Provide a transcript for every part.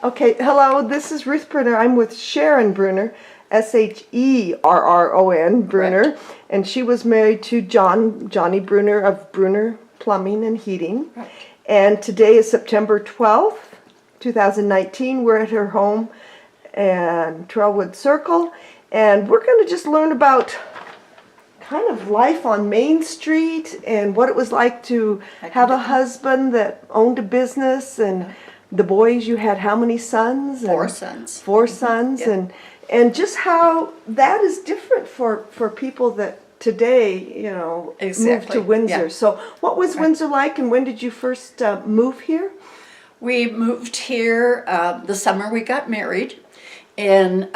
Okay, hello, this is Ruth Brunner. I'm with Sherron Brunner, Sherron Brunner, Correct. and she was married to Johnny Brunner of Brunner Plumbing and Heating. Right. And today is September 12th, 2019. We're at her home and Trailwood Circle, and we're going to just learn about kind of life on Main Street and what it was like to have a husband that owned a business, and the boys, you had how many sons? Four sons. Four sons, Yeah. and just how that is different for people that today, moved Exactly, to Windsor. yeah. So what was Windsor like, and when did you first move here? We moved here the summer we got married, and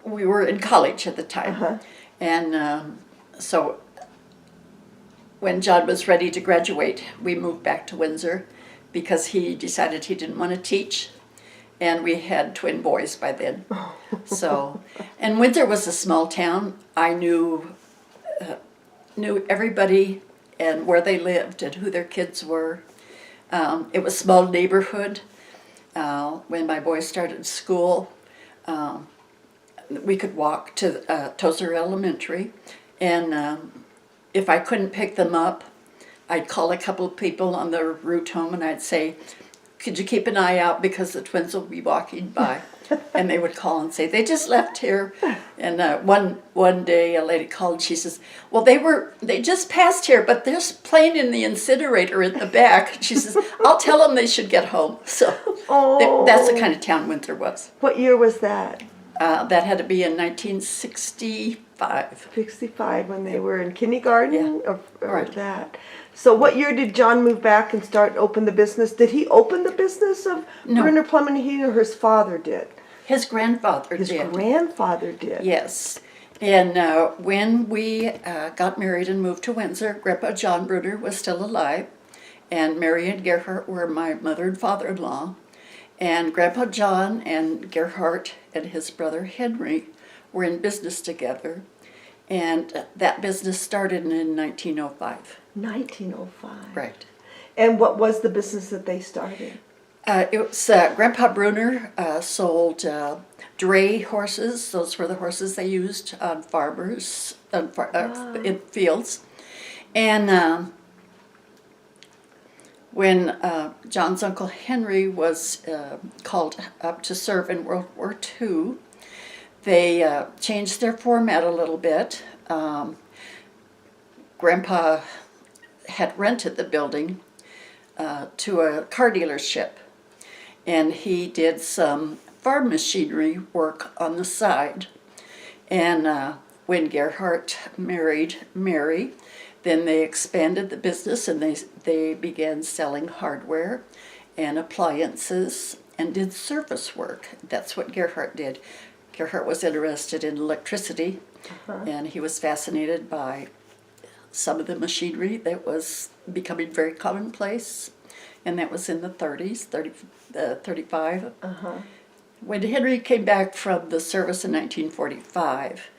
we were in college at the time. And so when John was ready to graduate, we moved back to Windsor because he decided he didn't want to teach. And we had twin boys by then. So, and Windsor was a small town. I knew everybody and where they lived and who their kids were. It was a small neighborhood. When my boys started school, we could walk to Tozer Elementary, and if I couldn't pick them up, I'd call a couple of people on the route home and I'd say, could you keep an eye out because the twins will be walking by? And they would call and say, they just left here. And one day a lady called and she says, well, they just passed here, but they're playing in the incinerator in the back. She says, I'll tell them they should get home. So that's the kind of town Windsor was. What year was that? That had to be in 1965. 65, when they were in kindergarten, Yeah. or Right. that. So what year did John move back and open the business? Did he open the business of No. Brunner Plumbing and Heating, or his father did? His grandfather His did. grandfather did. Yes. And when we got married and moved to Windsor, Grandpa John Brunner was still alive, and Mary and Gerhard were my mother and father-in-law. And Grandpa John and Gerhard and his brother Henry were in business together. And that business started in 1905. 1905. Right. And what was the business that they started? It was Grandpa Brunner sold dray horses. Those were the horses they used on farmers in fields. And when John's uncle Henry was called up to serve in World War II, they changed their format a little bit. Grandpa had rented the building to a car dealership, and he did some farm machinery work on the side. And when Gerhard married Mary, then they expanded the business and they began selling hardware and appliances and did service work. That's what Gerhard did. Gerhard was interested in electricity, and he was fascinated by some of the machinery that was becoming very commonplace, and that was in the 35. When Henry came back from the service in 1945,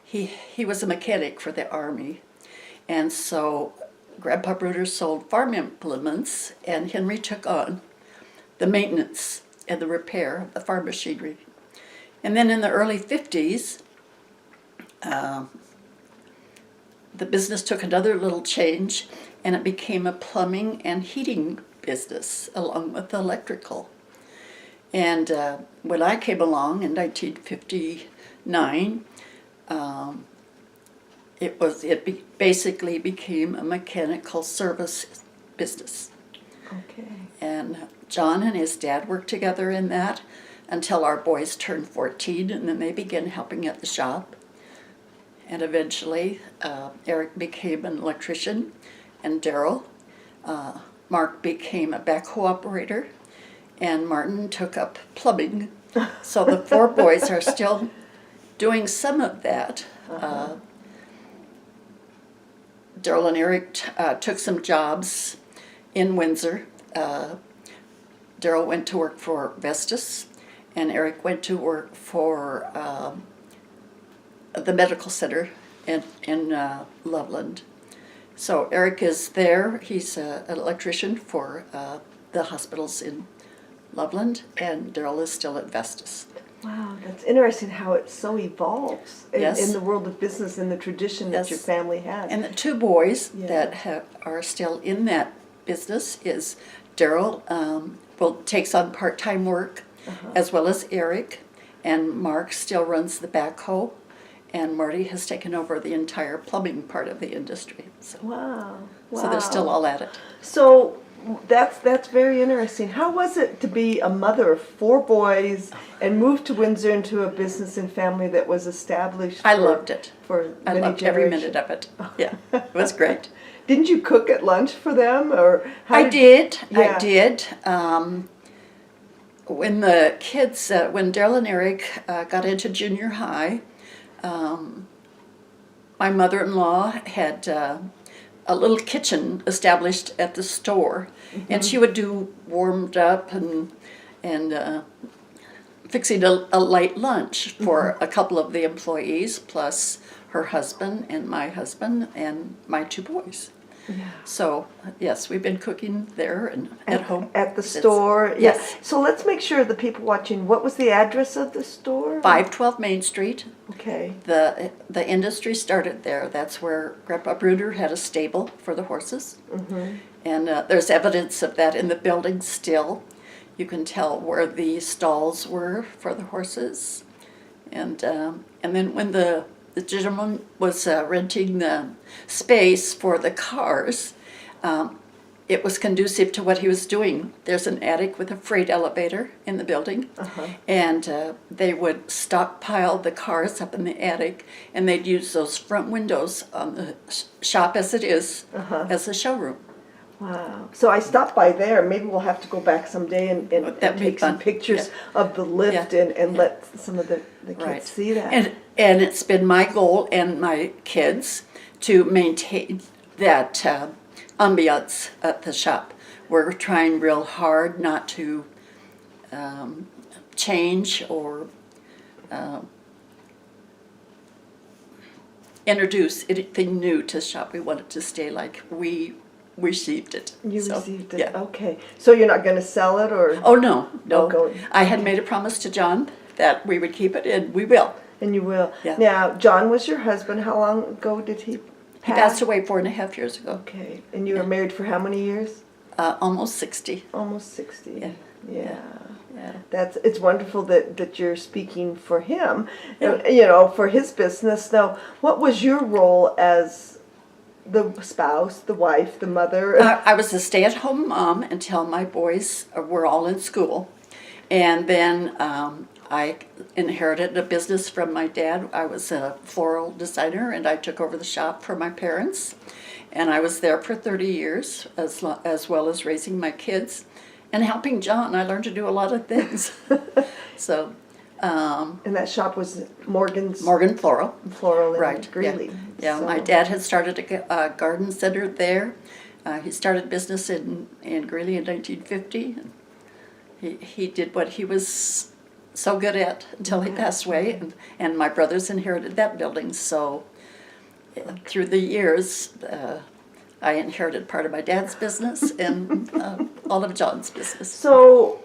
he was a mechanic for the Army, and so Grandpa Brunner sold farm implements, and Henry took on the maintenance and the repair of the farm machinery. And then in the early 50s, the business took another little change, and it became a plumbing and heating business along with electrical. And when I came along in 1959, basically became a mechanical service business. Okay. And John and his dad worked together in that until our boys turned 14, and then they began helping at the shop. And eventually, Eric became an electrician, and Daryl. Mark became a backhoe operator, and Martin took up plumbing. So the four boys are still doing some of that. Daryl and Eric took some jobs in Windsor. Daryl went to work for Vestas, and Eric went to work for the medical center in Loveland. So Eric is there. He's an electrician for the hospitals in Loveland, and Daryl is still at Vestas. Wow, that's interesting how it so evolves Yes. in the world of business and the tradition that Yes. your family has. And the two boys Yeah. that are still in that business is Daryl takes on part-time work, as well as Eric, and Mark still runs the backhoe, and Marty has taken over the entire plumbing part of the industry. So, Wow. Wow. so they're still all at it. So that's very interesting. How was it to be a mother of 4 boys and move to Windsor into a business and family that was established? I loved it. For I many loved every generations? minute of it. Yeah, it was great. Didn't you cook at lunch for them, or how I did. Yeah. I did. When the kids, when Daryl and Eric got into junior high, my mother-in-law had a little kitchen established at the store, and she would do warmed up and fixing a light lunch for a couple of the employees, plus her husband and my 2 boys. Yeah. So yes, we've been cooking there and at home. At the since- store? Yes. Yeah. So let's make sure the people watching, what was the address of the store? 512 Main Street. Okay. The industry started there. That's where Grandpa Brunner had a stable for the horses. And there's evidence of that in the building still. You can tell where the stalls were for the horses. And then when the gentleman was renting the space for the cars, it was conducive to what he was doing. There's an attic with a freight elevator in the building, and they would stockpile the cars up in the attic, and they'd use those front windows on the shop as it is, as a showroom. Wow. So I stopped by there. Maybe we'll have to go back someday and That'd be take some fun. pictures of the lift Yeah. and let some of the kids Right. see that. And it's been my goal and my kids to maintain that ambiance at the shop. We're trying real hard not to change or introduce anything new to the shop. We want it to stay like we received it. You So, received it. Yeah. Okay. So you're not going to sell it, or Oh, no, no. go- I had made a promise to John that we would keep it, and we will. and you will. Yeah. Now, John was your husband. How long ago did he He pass? passed away 4.5 years ago. Okay. And you were married for how many years? Almost 60. Almost 60. Yeah. Yeah. Yeah. It's wonderful that you're speaking for him, Yeah. for his business. Now, what was your role as the spouse, the wife, the mother? I was a stay-at-home mom until my boys were all in school. And then I inherited a business from my dad. I was a floral designer, and I took over the shop for my parents. And I was there for 30 years, as well as raising my kids. And helping John, I learned to do a lot of things. So, And that shop was Morgan's Morgan Floral. Floral in Right. Greeley. Yeah, So- my dad had started a garden center there. He started business in Greeley in 1950. He did what he was so good at until he passed away, and my brothers inherited that building. So through the years, I inherited part of my dad's business and all of John's business. So,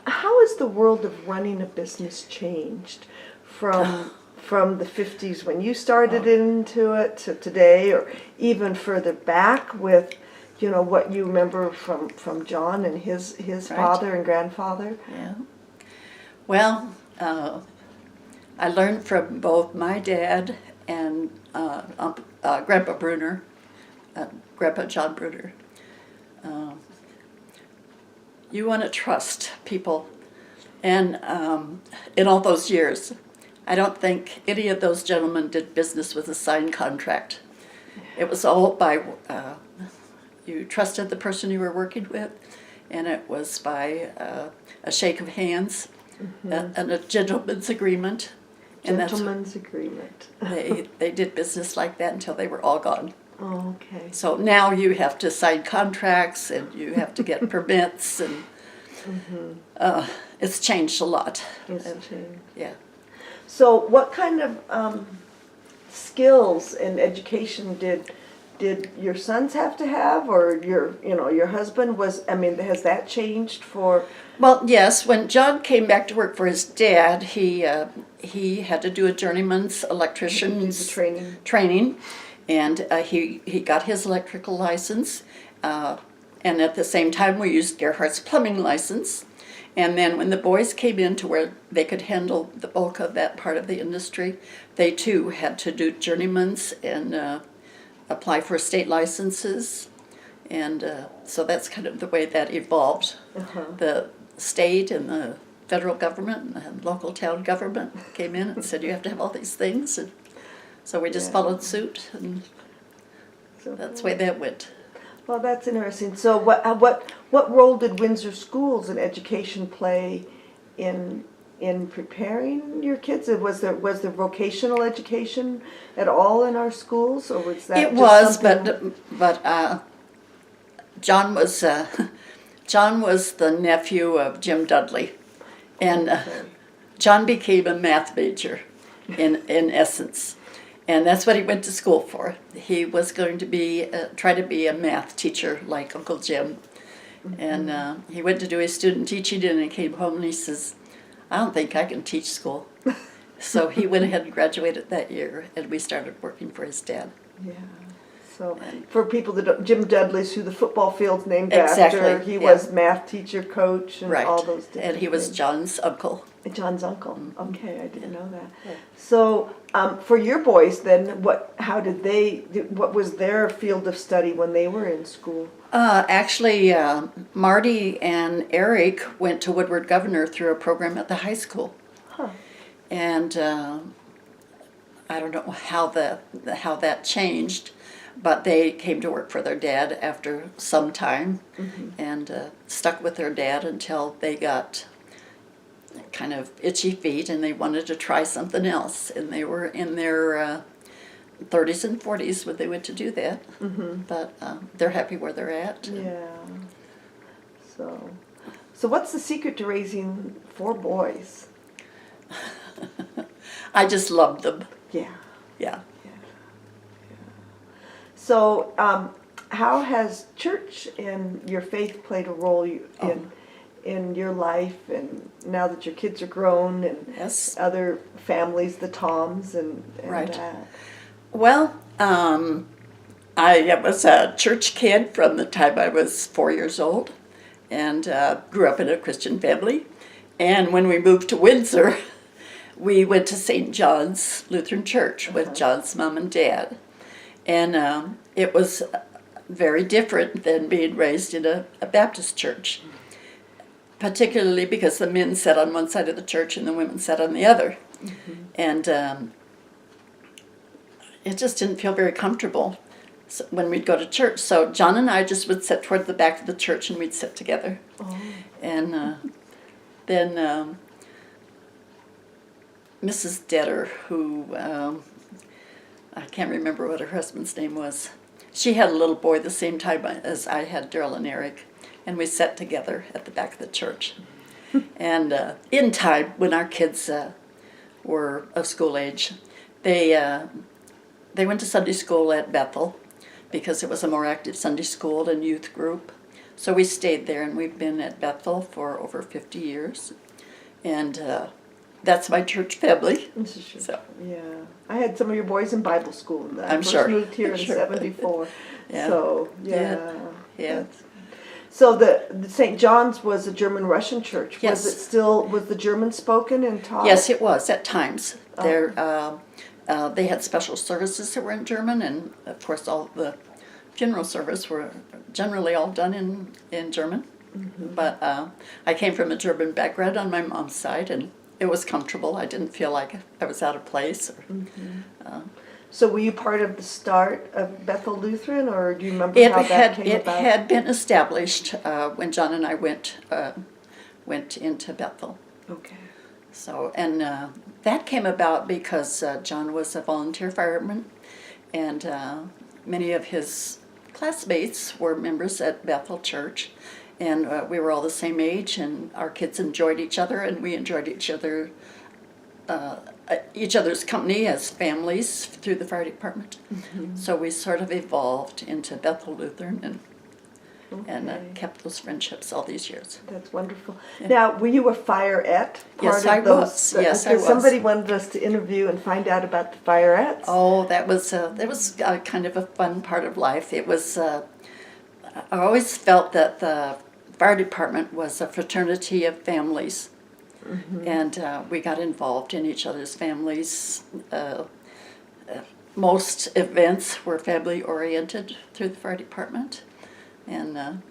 how has the world of running a business changed from the 50s when you started into it to today, or even further back with, what you remember from John and his Right. father and grandfather? Yeah. Well, I learned from both my dad and Grandpa Brunner, Grandpa John Brunner. You want to trust people. And in all those years, I don't think any of those gentlemen did business with a signed contract. It was all by, you trusted the person you were working with, and it was by a shake of hands and a gentleman's agreement. And Gentleman's agreement. they did business like that until they were all gone. Oh, okay. So now you have to sign contracts and you have to get permits, and it's changed a lot. It's changed. Yeah. So, what kind of skills and education did did your sons have to have, or your husband was? I mean, has that changed for? Well, yes. When John came back to work for his dad, he had to do a journeyman's electrician's training, and he got his electrical license, and at the same time we used Gerhardt's plumbing license. And then when the boys came in to where they could handle the bulk of that part of the industry, they too had to do journeyman's and apply for state licenses. And so that's kind of the way that evolved. The state and the federal government and the local town government came in and said, you have to have all these things. And so we just followed suit, and that's the way that went. Well, that's interesting. So what role did Windsor schools and education play in preparing your kids? Was there vocational education at all in our schools, or was that? It just was, something... but John was the nephew of Jim Dudley, and John became a math major, in essence. And that's what he went to school for. He was going to try to be a math teacher like Uncle Jim. And he went to do his student teaching, and he came home and he says, I don't think I can teach school. So he went ahead and graduated that year, and we started working for his dad. Yeah. So for people that don't, Jim Dudley's who the football field's named Exactly, after. He yeah. was math teacher, coach, and Right. all those different And he was things. John's uncle. John's uncle. Okay, I didn't know that. Yeah. So for your boys then, what was their field of study when they were in school? Actually, Marty and Eric went to Woodward Governor through a program at the high school. Huh. And I don't know how that changed, but they came to work for their dad after some time, and stuck with their dad until they got kind of itchy feet and they wanted to try something else. And they were in their 30s and 40s when they went to do that. But they're happy where they're at. Yeah. So what's the secret to raising 4 boys? I just loved them. Yeah. Yeah. So, how has church and your faith played a role in your life, and now that your kids are grown, and Yes. other families, the Toms, and Right. that? Well, I was a church kid from the time I was 4 years old, and grew up in a Christian family. And when we moved to Windsor, we went to St. John's Lutheran Church with John's mom and dad. And it was very different than being raised in a Baptist church, particularly because the men sat on one side of the church and the women sat on the other. And it just didn't feel very comfortable when we'd go to church. So John and I just would sit toward the back of the church and we'd sit together. And then Mrs. Detter, who... I can't remember what her husband's name was. She had a little boy the same time as I had Daryl and Eric, and we sat together at the back of the church. And in time, when our kids were of school age, they went to Sunday school at Bethel because it was a more active Sunday school and youth group. So we stayed there, and we've been at Bethel for over 50 years. And that's my church family. So. Yeah, I had some of your boys in Bible school when I first sure. moved here in '74. Yeah. So Yeah. So the St. John's was a German-Russian church. Yes. Was the German spoken and taught? Yes, it was at times. They had special services that were in German, and of course all the funeral service were generally all done in German. But I came from a German background on my mom's side, and it was comfortable. I didn't feel like I was out of place. So were you part of the start of Bethel Lutheran, or do you remember how that came about? It had been established when John and I went into Bethel. Okay. So, and that came about because John was a volunteer fireman, and many of his classmates were members at Bethel Church. And we were all the same age, and our kids enjoyed each other, and we enjoyed each other each other's company as families through the fire department. So we sort of evolved into Bethel Lutheran and Okay. kept those friendships all these years. That's wonderful. Now, were you a fireette? Yes, I was. Yes, I because was. somebody wanted us to interview and find out about the fireettes. Oh, that was kind of a fun part of life. It was. I always felt that the fire department was a fraternity of families, and we got involved in each other's families. Most events were family oriented through the fire department, and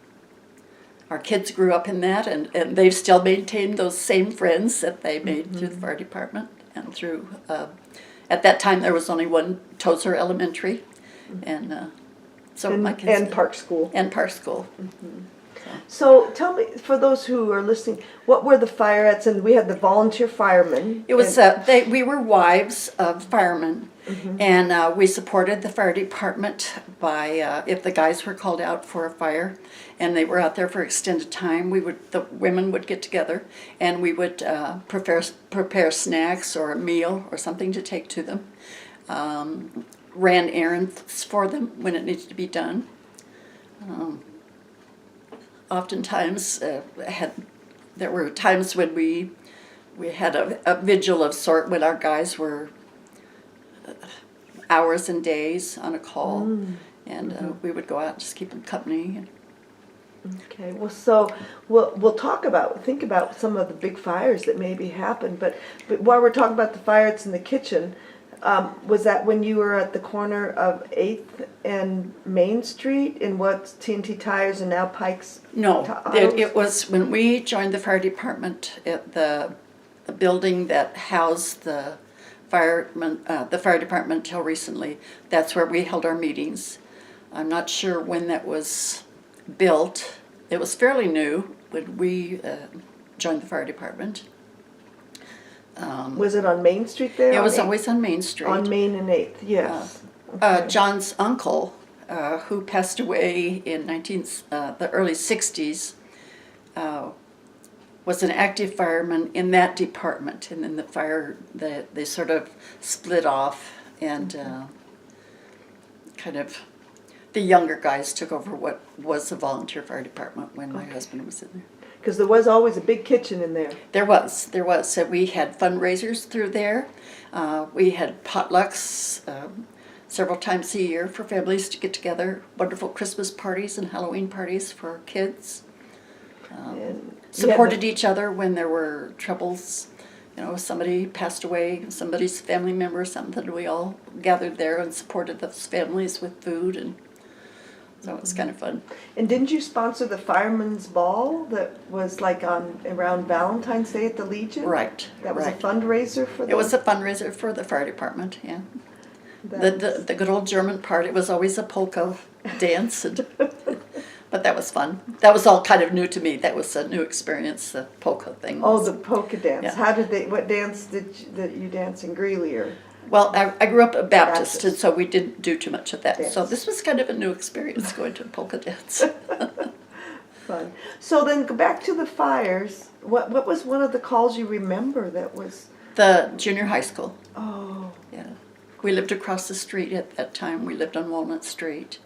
our kids grew up in that, and they've still maintained those same friends that they made through the fire department and through. At that time, there was only one Tozer Elementary, and so my kids and Park School. and Park School. So tell me, for those who are listening, what were the fireettes? And we had the volunteer firemen. It was we were wives of firemen, and we supported the fire department by if the guys were called out for a fire, and they were out there for extended time. The women would get together, and we would prepare snacks or a meal or something to take to them. Ran errands for them when it needed to be done. Oftentimes, there were times when we had a vigil of sort when our guys were hours and days on a call, and we would go out and just keep them company. Okay, well, so we'll think about some of the big fires that maybe happened. But while we're talking about the fires in the kitchen, was that when you were at the corner of 8th and Main Street in what's TNT Tires and now Pike's? No, it was when we joined the fire department at the building that housed the fire department until recently. That's where we held our meetings. I'm not sure when that was built. It was fairly new when we joined the fire department. Was it on Main Street there? It was always on Main Street. On Main and 8th, yes. Okay. John's uncle, who passed away in the early 60s, was an active fireman in that department, and then they sort of split off, and kind of the younger guys took over what was the volunteer fire department when my husband was in there. Because there was always a big kitchen in there. There was. So we had fundraisers through there. We had potlucks several times a year for families to get together. Wonderful Christmas parties and Halloween parties for kids. Supported each other when there were troubles. Somebody passed away, somebody's family member or something. We all gathered there and supported those families with food, and so it was kind of fun. And didn't you sponsor the Fireman's Ball that was like around Valentine's Day at the Legion? Right. That was a fundraiser for them? It was a fundraiser for the fire department, yeah. The good old German part, it was always a polka dance, but that was fun. That was all kind of new to me. That was a new experience, the polka thing. Oh, the polka dance. Yeah. What dance did you dance in Greeley or? Well, I grew up a Baptist, and so we didn't do too much of that. Dance. So this was kind of a new experience, going to a polka dance. Fun. So then go back to the fires. What was one of the calls you remember that was? The junior high school. Oh. Yeah. We lived across the street at that time. We lived on Walnut Street.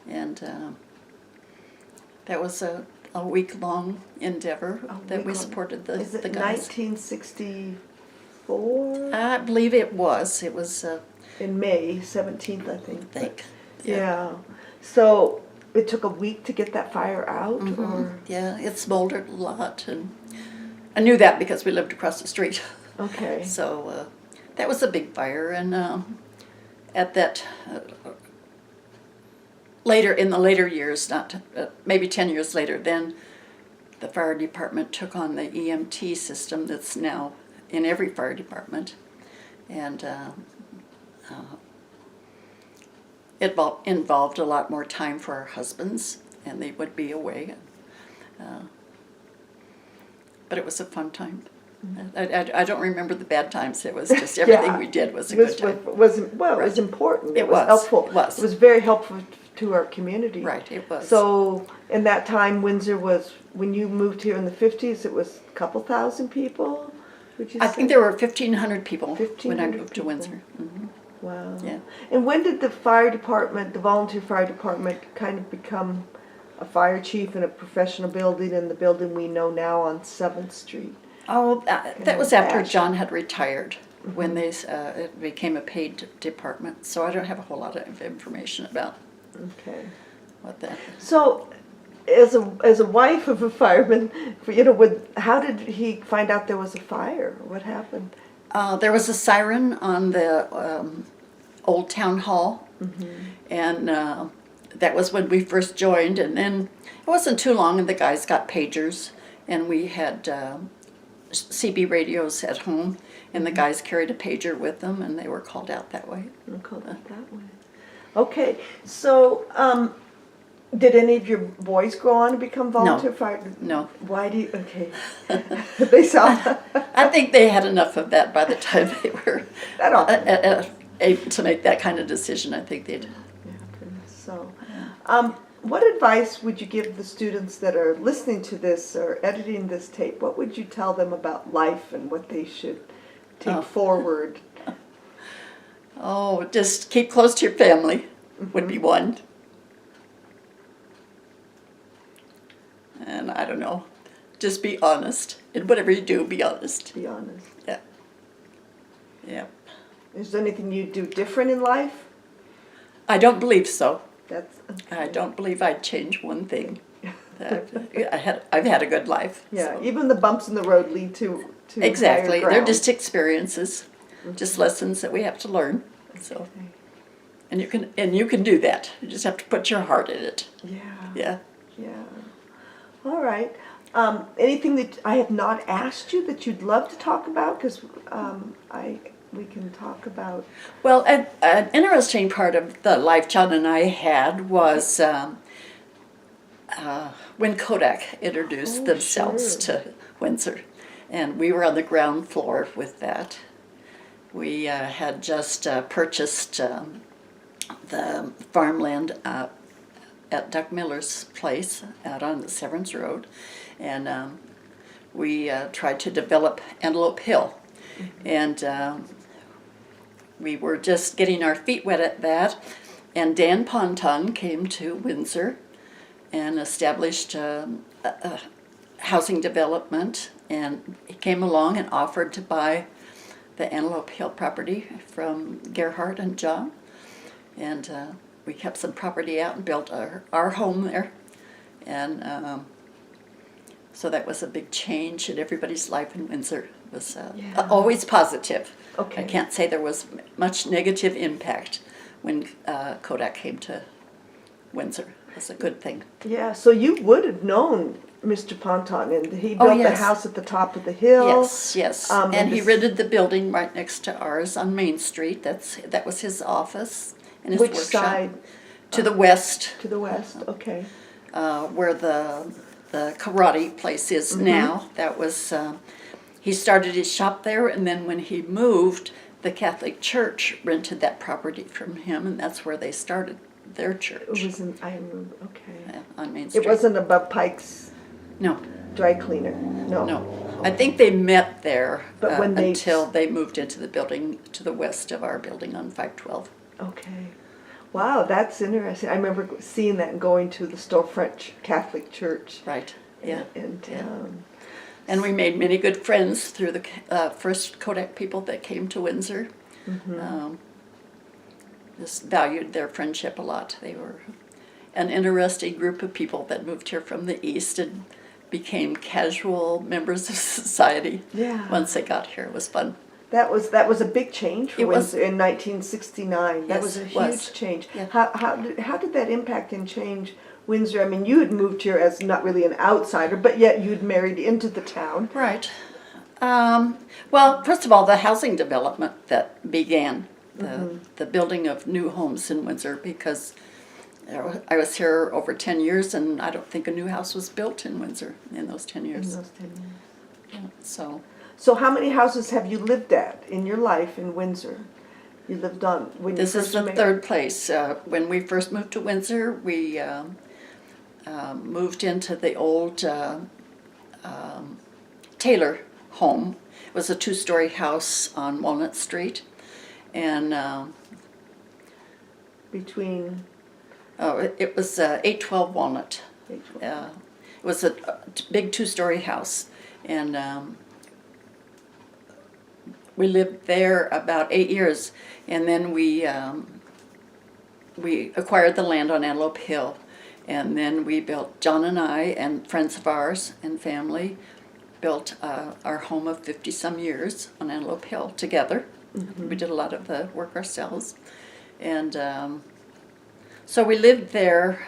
And that was a week-long endeavor that we supported the Is it guys. 1964? I believe it was. It was... in May 17th, I think. Yeah. So it took a week to get that fire out? Or? Yeah, it smoldered a lot. And I knew that because we lived across the street. Okay. So that was a big fire. And at that... in the later years, maybe 10 years later, then the fire department took on the EMT system that's now in every fire department, and it involved a lot more time for our husbands, and they would be away. But it was a fun time. I don't remember the bad times. It was just everything we did was a good time. It was important. It was helpful. It was. It was very helpful to our community. Right, it was. So in that time, Windsor was, when you moved here in the 50s, it was a couple thousand people? would you I say? think there were 1,500 people when I 1,500 moved to people. Windsor. Hmm. Wow. Yeah. And when did the fire department, the volunteer fire department, kind of become a fire chief in a professional building and the building we know now on 7th Street? Oh, that was after Ash. John had retired, when it became a paid department. So I don't have a whole lot of information about Okay. what that. So, as a wife of a fireman, how did he find out there was a fire? What happened? There was a siren on the old town hall, and that was when we first joined. And then it wasn't too long, and the guys got pagers, and we had CB radios at home, and the guys carried a pager with them, and they were called out that way. Called it that way. Okay, so did any of your boys go on to become volunteer fire? No. Why do you? Okay, they saw. I think they had enough of that by the time they were That all. able to make that kind of decision. I think they'd. So, what advice would you give the students that are listening to this or editing this tape? What would you tell them about life and what they should take forward? Oh, just keep close to your family would be one. And I don't know, just be honest. And whatever you do, be honest. Be honest. Yeah. Yeah. Is there anything you do different in life? I don't believe so. That's. I don't believe I'd change one thing. I've had a good life. Yeah, So. even the bumps in the road lead to Exactly. higher They're ground. just experiences, just lessons that we have to learn. So, and you can do that. You just have to put your heart in it. Yeah. Yeah. Yeah. All right. Anything that I have not asked you that you'd love to talk about? Because we can talk about. Well, an interesting part of the life John and I had was when Kodak introduced themselves to Windsor, and we were on the ground floor with that. We had just purchased the farmland at Duck Miller's place out on the Severance Road, and we tried to develop Antelope Hill, and we were just getting our feet wet at that, and Dan Ponton came to Windsor and established a housing development, and he came along and offered to buy the Antelope Hill property from Gerhardt and John, and we kept some property out and built our home there, and so that was a big change in everybody's life in Windsor. It was always positive. Okay. I can't say there was much negative impact when Kodak came to Windsor. It was a good thing. Yeah. So you would have known Mr. Ponton, and he built the yes. house at the top of the hill. Yes, yes. And he this- rented the building right next to ours on Main Street. That was his office and his Which workshop. side? To the west, To the west. Okay. where the karate place is now. That was he started his shop there, and then when he moved, the Catholic Church rented that property from him, and that's where they started their church. It was in. I remember. Okay. On Main Street. It wasn't above Pike's No, dry cleaner. No. no. I think they met there But when they- until they moved into the building to the west of our building on 512. Okay. Wow, that's interesting. I remember seeing that and going to the storefront Catholic church Right. Yeah. in town. And we made many good friends through the first Kodak people that came to Windsor. Just valued their friendship a lot. They were an interesting group of people that moved here from the east and became casual members of society. Yeah. Once they got here, it was fun. That was a big change for It was. Windsor in 1969. That Yes, was a it huge was. change. Yeah. How did that impact and change Windsor? I mean, you had moved here as not really an outsider, but yet you'd married into the town. Right. Well, first of all, the housing development that began, the building of new homes in Windsor, because I was here over 10 years, and I don't think a new house was built in Windsor in those 10 years. In those 10 years. Yeah, so, So how many houses have you lived at in your life in Windsor? You lived on when this you is first the married? third place. When we first moved to Windsor, we moved into the old Taylor home. It was a 2-story house on Walnut Street, and Between it was 812 Walnut. It was a big 2-story house, and we lived there about 8 years, and then we acquired the land on Antelope Hill, and then we built, John and I and friends of ours and family built our home of 50-some years on Antelope Hill together. Mm-hmm. We did a lot of the work ourselves, and so we lived there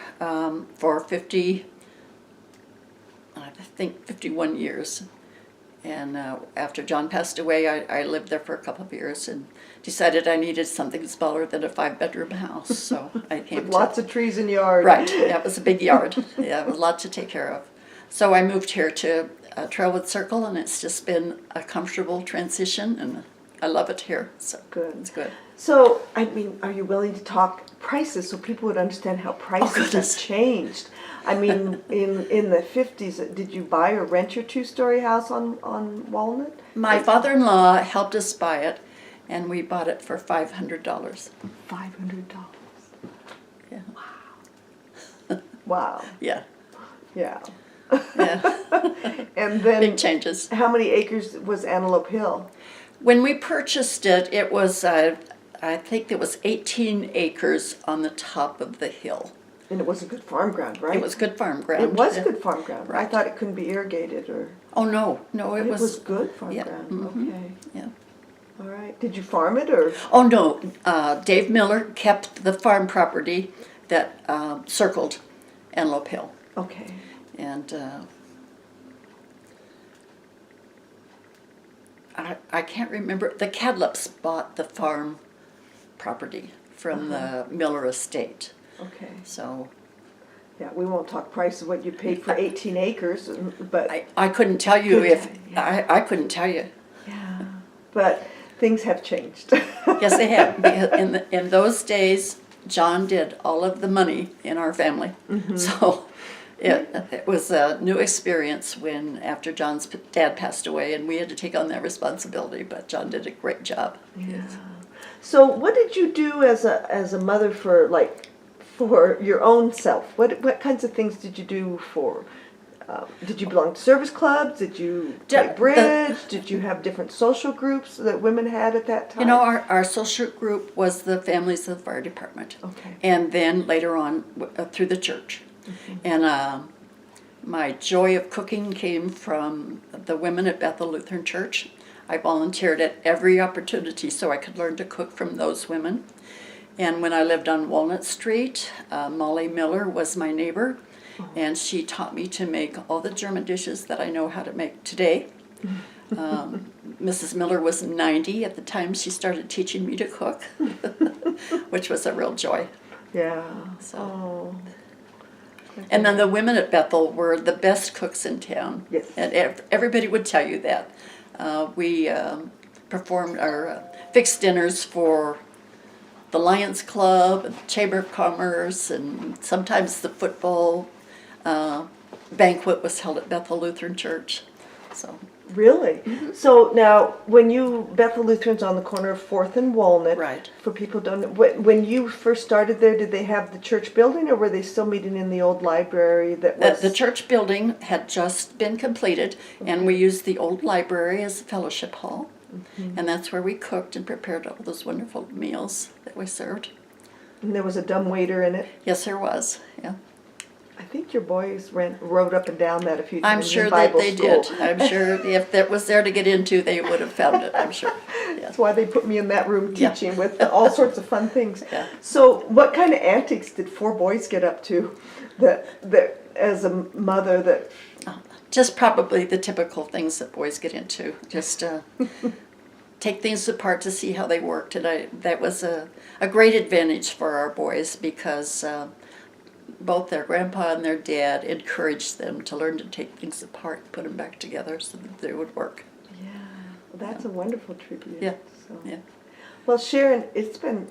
for 51 years. And after John passed away, I lived there for a couple of years and decided I needed something smaller than a 5-bedroom house. So I came with lots of trees in yard. Right, yeah, it was a big yard. Yeah, it was a lot to take care of. So I moved here to Trailwood Circle, and it's just been a comfortable transition, and I love it here. So good. It's good. So, I mean, are you willing to talk prices so people would understand how prices have changed? I mean, in the 50s, did you buy or rent your 2-story house on Walnut? My father-in-law helped us buy it, and we bought it for $500. $500. Yeah. Wow. Wow. Yeah. Yeah. Yeah. And then, big changes. How many acres was Antelope Hill? When we purchased it, it was, I think it was 18 acres on the top of the hill. And it was a good farm ground, right? It was good farm ground. It was good farm ground. Right. I thought it couldn't be irrigated or... Oh, no, it was good farm ground. Mm-hmm. Okay. Yeah. All right. Did you farm it or? Oh, no. Dave Miller kept the farm property that circled Antelope Hill. Okay. And I can't remember. The Cadlips bought the farm property from the Miller estate. Okay. So yeah, we won't talk price of what you paid for 18 acres, but I couldn't tell you I couldn't tell you. Yeah, but things have changed. Yes, they have. In those days, John did all of the money in our family. Mm-hmm. So it was a new experience when after John's dad passed away, and we had to take on that responsibility. But John did a great job. Yeah. Yes. So what did you do as a mother for your own self? What kinds of things did you do for? Did you belong to service clubs? Did you play bridge? Did you have different social groups that women had at that time? You know, our social group was the families of the fire department. Okay. And then later on through the church. Mm-hmm. And my joy of cooking came from the women at Bethel Lutheran Church. I volunteered at every opportunity so I could learn to cook from those women. And when I lived on Walnut Street, Molly Miller was my neighbor, and she taught me to make all the German dishes that I know how to make today. Mrs. Miller was 90 at the time she started teaching me to cook, which was a real joy. Yeah. So. Oh. And then the women at Bethel were the best cooks in town. Yes. And everybody would tell you that. We performed our fixed dinners for the Lions Club and Chamber of Commerce, and sometimes the football banquet was held at Bethel Lutheran Church. So. Really? Mm-hmm. So now, Bethel Lutheran's on the corner of 4th and Walnut. Right. For people who don't know, when you first started there, did they have the church building, or were they still meeting in the old library that was? The church building had just been completed, and we used the old library as a fellowship hall. Mm-hmm. And that's where we cooked and prepared all those wonderful meals that we served. And there was a dumbwaiter in it? Yes, there was, yeah. I think your boys rode up and down that a few times. I'm sure in Bible that they school. did. I'm sure if that was there to get into, they would have found it, I'm sure. Yeah. That's why they put me in that room teaching with all sorts of fun things. Yeah. So what kind of antics did 4 boys get up to that as a mother that... Just probably the typical things that boys get into. Just take things apart to see how they worked. And that was a great advantage for our boys because both their grandpa and their dad encouraged them to learn to take things apart and put them back together so that they would work. Yeah, well, that's a wonderful tribute. Yeah. So. Yeah. Well, Sherron, it's been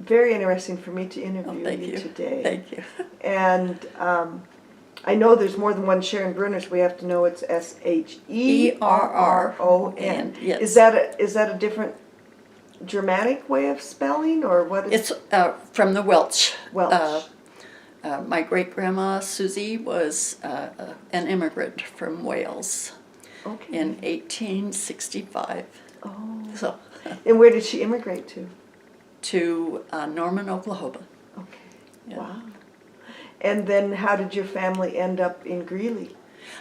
very interesting for me to interview you today. Thank you. And I know there's more than one Sherron Brunner, so we have to know it's Sherron. Yes. Is that a different Germanic way of spelling, or what is It's from the Welsh. Welsh? My great-grandma Susie was an immigrant from Wales Okay. in 1865. Oh. So And where did she immigrate to? to Norman, Oklahoma. Okay. Yeah. Wow. And then how did your family end up in Greeley?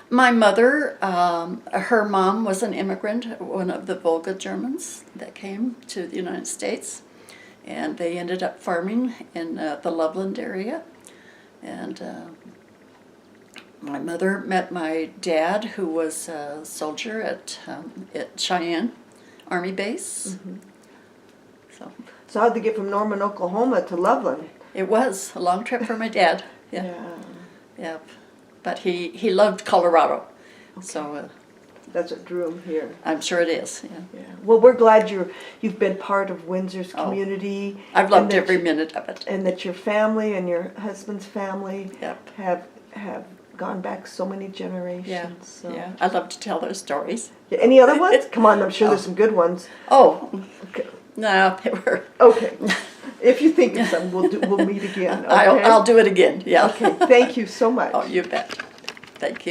My mother, her mom was an immigrant, one of the Volga Germans that came to the United States, and they ended up farming in the Loveland area. And my mother met my dad, who was a soldier at Cheyenne Army Base. Mm-hmm. So how'd they get from Norman, Oklahoma to Loveland? it was a long trip for my dad. Yeah. Yeah. But he loved Colorado, so That's what drew him here. I'm sure it is. Yeah. Yeah. Well, we're glad you've been part of Windsor's Oh. community. I've loved and that every minute of it. And that your family and your husband's family Yep. have gone back so many generations. Yeah. So. Yeah. I love to tell those stories. Yeah, any other ones? Come on, I'm sure there's some good ones. Oh, Okay. no, they were. Okay. If you think of some, we'll meet again. Okay? I'll do it again. Yeah. Okay. Thank you so much. Oh, you bet. Thank you.